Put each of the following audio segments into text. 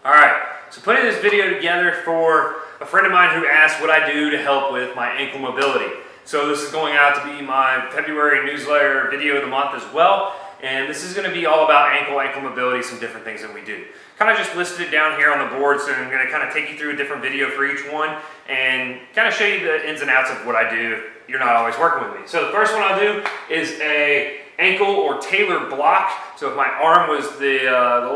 Alright, so putting this video together for a friend of mine who asked what I do to help with my ankle mobility. So this is going out to be my February newsletter video of the month as well. And this is going to be all about ankle mobility, some different things that we do. Kind of just listed it down here on the board, so I'm going to kind of take you through a different video for each one and kind of show you the ins and outs of what I do if you're not always working with me. So the first one I'll do is a ankle or tailor block. So if my arm was the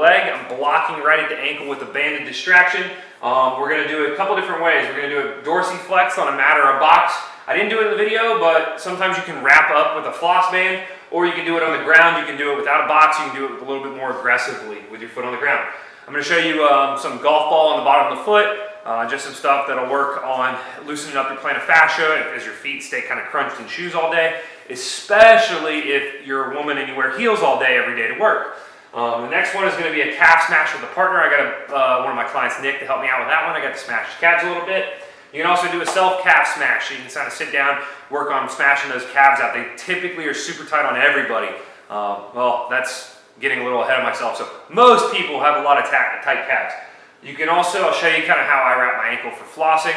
leg, I'm blocking right at the ankle with a banded distraction. We're going to do it a couple different ways. We're going to do a dorsiflex on a mat or a box. I didn't do it in the video, but sometimes you can wrap up with a floss band, or you can do it on the ground. You can do it without a box. You can do it a little bit more aggressively with your foot on the ground. I'm going to show you some golf ball on the bottom of the foot, just some stuff that'll work on loosening up your plantar fascia as your feet stay kind of crunched in shoes all day, especially if you're a woman and you wear heels all day every day to work. The next one is going to be a calf smash with a partner. I got one of my clients, Nick, to help me out with that one. I got to smash his calves a little bit. You can also do a self calf smash. So you can kind of sit down, work on smashing those calves out. They typically are super tight on everybody. Well, that's getting a little ahead of myself. So most people have a lot of tight calves. You can also, I'll show you kind of how I wrap my ankle for flossing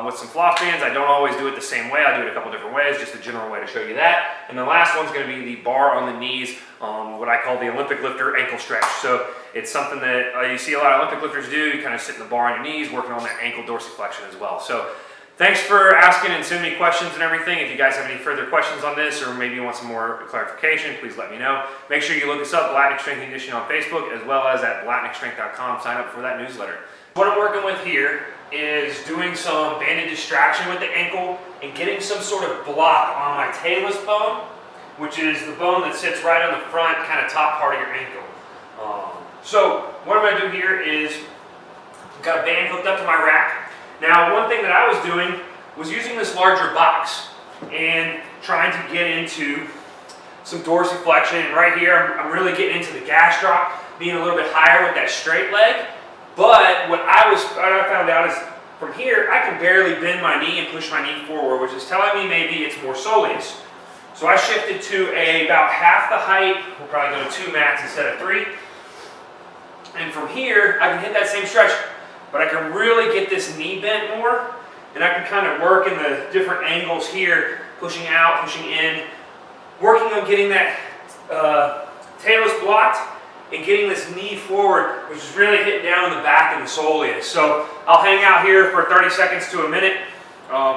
with some floss bands. I don't always do it the same way. I do it a couple different ways, just a general way to show you that. And the last one's going to be the bar on the knees, what I call the Olympic lifter ankle stretch. So it's something that you see a lot of Olympic lifters do. You kind of sit in the bar on your knees, working on that ankle dorsiflexion as well. So thanks for asking and sending me questions and everything. If you guys have any further questions on this, or maybe you want some more clarification, please let me know. Make sure you look us up, Blatnick Strength and Conditioning on Facebook, as well as at blatnickstrength.com. Sign up for that newsletter. What I'm working with here is doing some banded distraction with the ankle and getting some sort of block on my talus bone, which is the bone that sits right on the front, kind of top part of your ankle. So what I'm going to do here is I've got a band hooked up to my rack. Now, one thing that I was doing was using this larger box and trying to get into some dorsiflexion. And right here, I'm really getting into the gastroc, being a little bit higher with that straight leg. But what I found out is from here, I can barely bend my knee and push my knee forward, which is telling me maybe it's more soleus. So I shifted to about half the height. We'll probably go to 2 mats instead of 3. And from here, I can hit that same stretch, but I can really get this knee bent more, and I can kind of work in the different angles here, pushing out, pushing in, working on getting that talus blocked and getting this knee forward, which is really hitting down in the back of the soleus. So I'll hang out here for 30 seconds to a minute,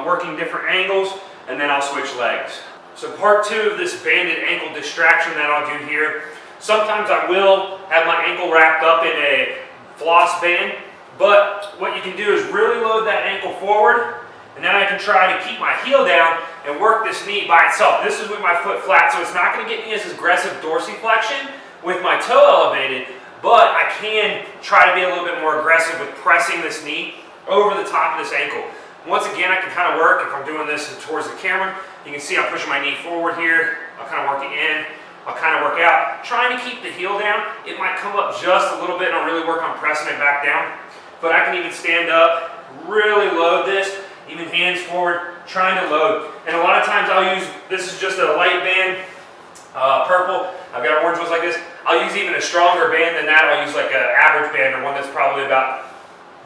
working different angles, and then I'll switch legs. So part 2 of this banded ankle distraction that I'll do here, sometimes I will have my ankle wrapped up in a floss band, but what you can do is really load that ankle forward, and then I can try to keep my heel down and work this knee by itself. This is with my foot flat, so it's not going to get me as aggressive dorsiflexion with my toe elevated, but I can try to be a little bit more aggressive with pressing this knee over the top of this ankle. Once again, I can kind of work, if I'm doing this towards the camera, you can see I'm pushing my knee forward here. I'll kind of work it in. I'll kind of work out, trying to keep the heel down. It might come up just a little bit, and I'll really work on pressing it back down. But I can even stand up, really load this, even hands forward, trying to load. And a lot of times I'll use, this is just a light band, purple. I've got orange ones like this. I'll use even a stronger band than that. I'll use like an average band, or one that's probably about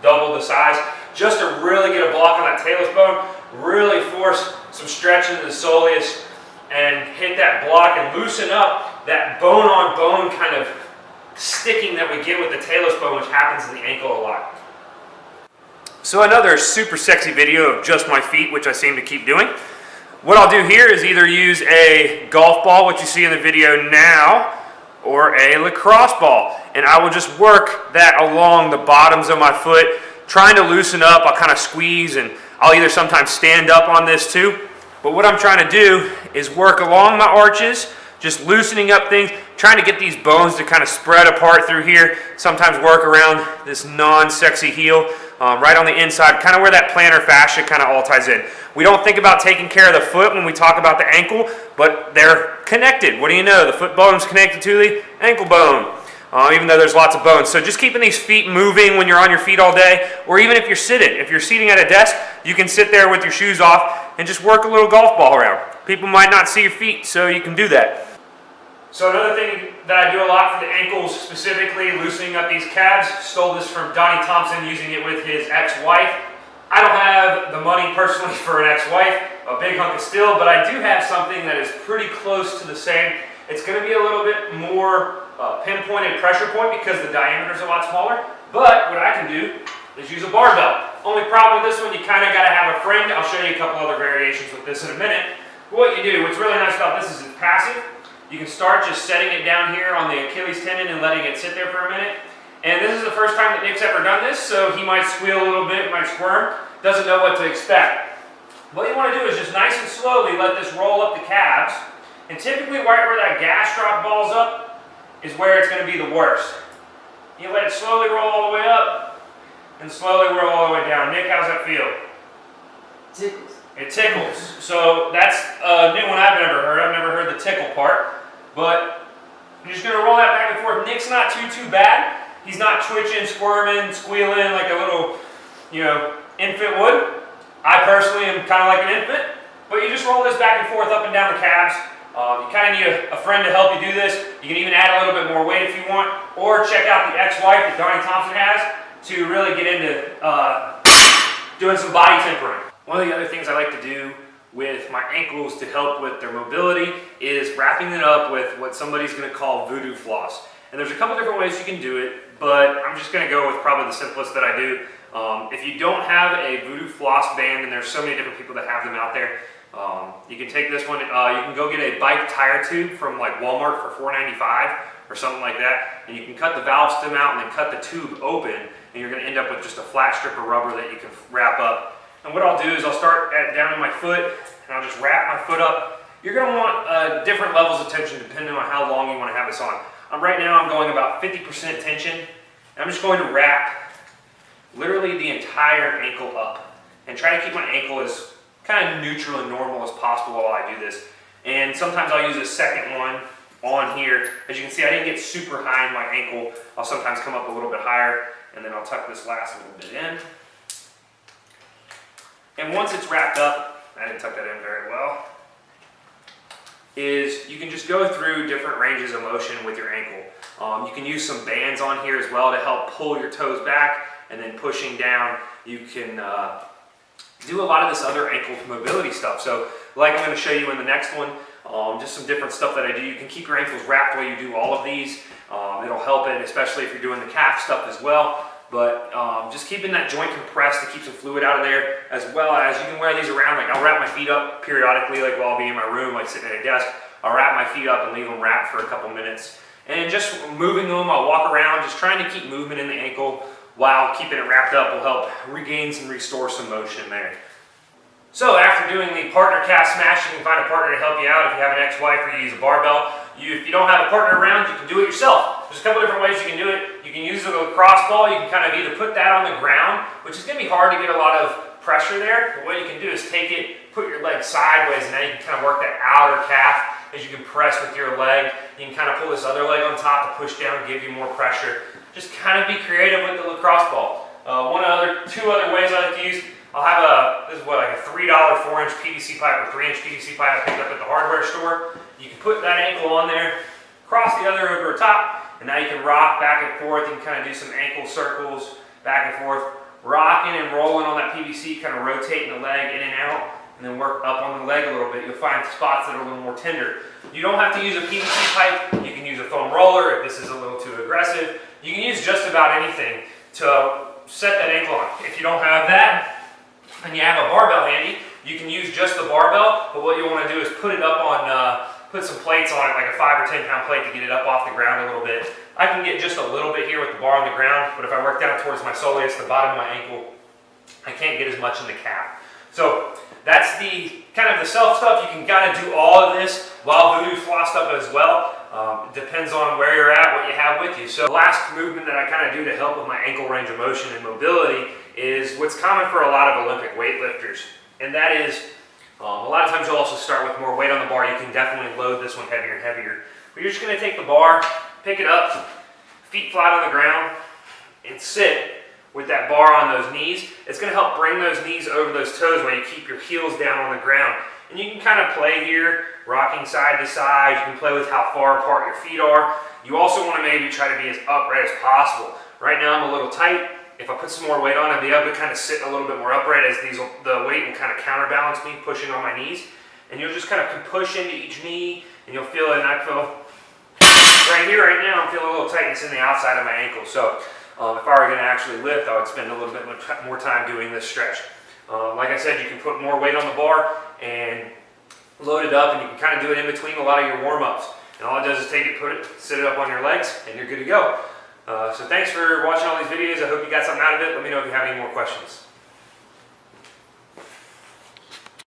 double the size, just to really get a block on that talus bone, really force some stretch into the soleus, and hit that block and loosen up that bone-on-bone kind of sticking that we get with the talus bone, which happens in the ankle a lot. So another super sexy video of just my feet, which I seem to keep doing. What I'll do here is either use a golf ball, which you see in the video now, or a lacrosse ball. And I will just work that along the bottoms of my foot, trying to loosen up. I'll kind of squeeze, and I'll either sometimes stand up on this too. But what I'm trying to do is work along my arches, just loosening up things, trying to get these bones to kind of spread apart through here. Sometimes work around this non-sexy heel, right on the inside, kind of where that plantar fascia kind of all ties in. We don't think about taking care of the foot when we talk about the ankle, but they're connected. What do you know? The foot bone is connected to the ankle bone, even though there's lots of bones. So just keeping these feet moving when you're on your feet all day, or even if you're sitting. If you're seating at a desk, you can sit there with your shoes off and just work a little golf ball around. People might not see your feet, so you can do that. So another thing that I do a lot for the ankles, specifically loosening up these calves, stole this from Donnie Thompson using it with his ex-wife. I don't have the money personally for an ex-wife, a big hunk of steel, but I do have something that is pretty close to the same. It's going to be a little bit more pinpointed pressure point because the diameter is a lot smaller, but what I can do is use a barbell. Only problem with this one, you kind of got to have a friend. I'll show you a couple other variations with this in a minute. But what you do, what's really nice about this is it's passive. You can start just setting it down here on the Achilles tendon and letting it sit there for a minute. And this is the first time that Nick's ever done this, so he might squeal a little bit, might squirm, doesn't know what to expect. What you want to do is just nice and slowly let this roll up the calves. And typically right where that gastroc balls up is where it's going to be the worst. You let it slowly roll all the way up and slowly roll all the way down. Nick, how's that feel? Tickles. It tickles. So that's a new one I've never heard. I've never heard the tickle part. But you're just going to roll that back and forth. Nick's not too bad. He's not twitching, squirming, squealing like a little, infant would. I personally am kind of like an infant. But you just roll this back and forth up and down the calves. You kind of need a friend to help you do this. You can even add a little bit more weight if you want. Or check out the ex-wife that Donnie Thompson has to really get into doing some body tempering. One of the other things I like to do with my ankles to help with their mobility is wrapping it up with what somebody's going to call voodoo floss. And there's a couple different ways you can do it, but I'm just going to go with probably the simplest that I do. If you don't have a voodoo floss band, and there's so many different people that have them out there, you can take this one. You can go get a bike tire tube from like Walmart for $4.95 or something like that, and you can cut the valve stem out and then cut the tube open, and you're going to end up with just a flat strip of rubber that you can wrap up. And what I'll do is I'll start down in my foot, and I'll just wrap my foot up. You're going to want different levels of tension depending on how long you want to have this on. Right now I'm going about 50% tension, and I'm just going to wrap literally the entire ankle up and try to keep my ankle as kind of neutral and normal as possible while I do this. And sometimes I'll use a second one on here. As you can see, I didn't get super high in my ankle. I'll sometimes come up a little bit higher, and then I'll tuck this last little bit in. And once it's wrapped up, I didn't tuck that in very well, is you can just go through different ranges of motion with your ankle. You can use some bands on here as well to help pull your toes back, and then pushing down, you can do a lot of this other ankle mobility stuff. So like I'm going to show you in the next one, just some different stuff that I do. You can keep your ankles wrapped while you do all of these. It'll help it, especially if you're doing the calf stuff as well. But just keeping that joint compressed to keep some fluid out of there, as well as you can wear these around. Like I'll wrap my feet up periodically, like while I'll be in my room, like sitting at a desk. I'll wrap my feet up and leave them wrapped for a couple minutes. And just moving them, I'll walk around, just trying to keep movement in the ankle while keeping it wrapped up will help regain and restore some motion there. So after doing the partner calf smash, you can find a partner to help you out. If you have an ex-wife or you use a barbell, if you don't have a partner around, you can do it yourself. There's a couple different ways you can do it. You can use a lacrosse ball. You can kind of either put that on the ground, which is going to be hard to get a lot of pressure there, but what you can do is take it, put your leg sideways, and now you can kind of work that outer calf as you can press with your leg. You can kind of pull this other leg on top to push down, give you more pressure. Just kind of be creative with the lacrosse ball. Two other ways I like to use. I'll have this is like a $3 4-inch PVC pipe or 3-inch PVC pipe I picked up at the hardware store. You can put that ankle on there, cross the other over top, and now you can rock back and forth. You can kind of do some ankle circles back and forth, rocking and rolling on that PVC, kind of rotating the leg in and out, and then work up on the leg a little bit. You'll find spots that are a little more tender. You don't have to use a PVC pipe. You can use a foam roller if this is a little too aggressive. You can use just about anything to set that ankle on. If you don't have that, and you have a barbell handy, you can use just the barbell, but what you want to do is put it up on, put some plates on it, like a 5 or 10 pound plate to get it up off the ground a little bit. I can get just a little bit here with the bar on the ground, but if I work down towards my soleus, the bottom of my ankle, I can't get as much in the calf. So that's the kind of the self stuff. You can kind of do all of this while voodoo flossed up as well. It depends on where you're at, what you have with you. So the last movement that I kind of do to help with my ankle range of motion and mobility is what's common for a lot of Olympic weightlifters. And that is, a lot of times you'll also start with more weight on the bar. You can definitely load this one heavier and heavier. But you're just going to take the bar, pick it up, feet flat on the ground, and sit with that bar on those knees. It's going to help bring those knees over those toes while you keep your heels down on the ground. And you can kind of play here, rocking side to side. You can play with how far apart your feet are. You also want to maybe try to be as upright as possible. Right now I'm a little tight. If I put some more weight on, I'll be able to kind of sit a little bit more upright as the weight will kind of counterbalance me pushing on my knees. And you'll just kind of push into each knee, and you'll feel it. And I feel right here, right now, I'm feeling a little tightness in the outside of my ankle. So if I were going to actually lift, I would spend a little bit more time doing this stretch. Like I said, you can put more weight on the bar and load it up, and you can kind of do it in between a lot of your warm-ups. And all it does is take it, put it, sit it up on your legs, and you're good to go. So thanks for watching all these videos. I hope you got something out of it. Let me know if you have any more questions.